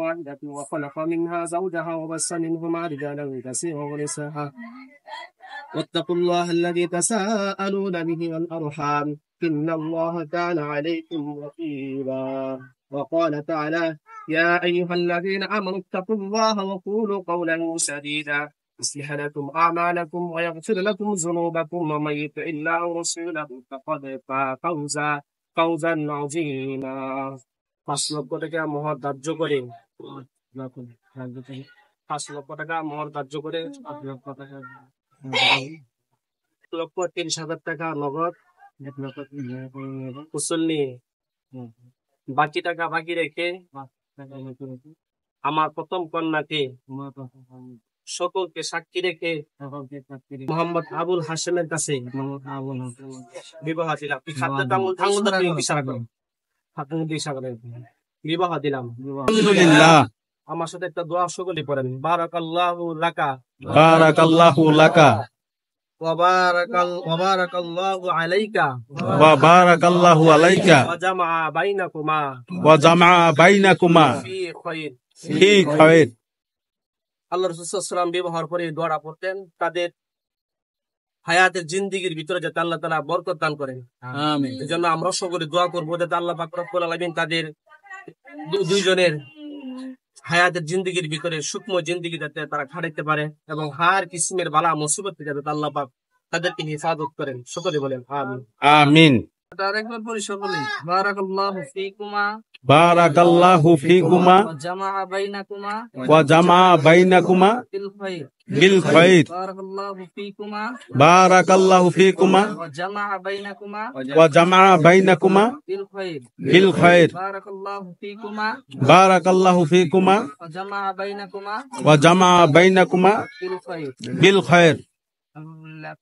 واحدة وخلق منها زوجها وبث منهما رجالا كثيرا ونساء واتقوا الله الذي تساءلون به والأرحام إن الله كان عليكم رقيبا وقال تعالى يا أيها الذين آمنوا اتقوا الله وقولوا قولا سديدا يصلح لكم أعمالكم ويغفر لكم ذنوبكم ومن يطع الله ورسوله فقد فاز فوزا عظيما 5 লক্ষ টাকা মোহর ধার্য করে 5 লক্ষ টাকা মোহর ধার্য করে 5 লক্ষ টাকা 1,30,000 টাকা নগদ কুশল নিয়ে বাকি টাকা বাকি রেখে আমার প্রথম কন্যাকে সকলকে সাক্ষী রেখে মোহাম্মদ আবুল হাশেমের কাছে বিবাহ দিলাম বিবাহ দিলাম। আমার সাথে একটা দোয়া সকলে পড়েন। বারাকাল্লাহু লাকা বারাকাল্লাহু লাকা ওয়া বারাকাল্লাহু আলাইকা ওয়া বারাকাল্লাহু আলাইকা ওয়া জামআ বাইনাকুমা ওয়া জামআ বাইনাকুমা ফি খায়র ফি খায়র। আল্লাহ রাসূল সাল্লাল্লাহু আলাইহি ওয়াসাল্লাম ব্যবহার করে দোয়া পড়তেন তাদের হায়াতের জিন্দেগির ভিতরে যাতে আল্লাহ তাআলা বরকত দান করেন। আমিন। এজন্য আমরা সকলে দোয়া করব যাতে আল্লাহ পাক রব্বুল আলামিন তাদের দুইজনের হায়াতের জিন্দেগির ভিতরে সূক্ষ্ম জিন্দেগি যাতে তারা খাটাইতে পারে এবং হার কিসমের বালা মুসিবত থেকে যাতে আল্লাহ পাক তাদেরকে হিফাজত করেন। সকলে বলেন আমিন। আমিন। আরেকবার পড়ি সকলে। বারাকাল্লাহু ফিকুমা বারাকাল্লাহু ফিকুমা ওয়া জামাআ বাইনাকুমা ওয়া জামআ বাইনাকুমা বিল খায়র বিল খায়র। বারাকাল্লাহু ফিকুমা বারাকাল্লাহু ফিকুমা ওয়া জামাআ বাইনাকুমা ওয়া জামআ বাইনাকুমা বিল খায়র বিল খায়র। বারাকাল্লাহু ফিকুমা বারাকাল্লাহু ফিকুমা ওয়া জামাআ বাইনাকুমা ওয়া জামআ বাইনাকুমা বিল খায়র বিল খায়র। আল্লাহ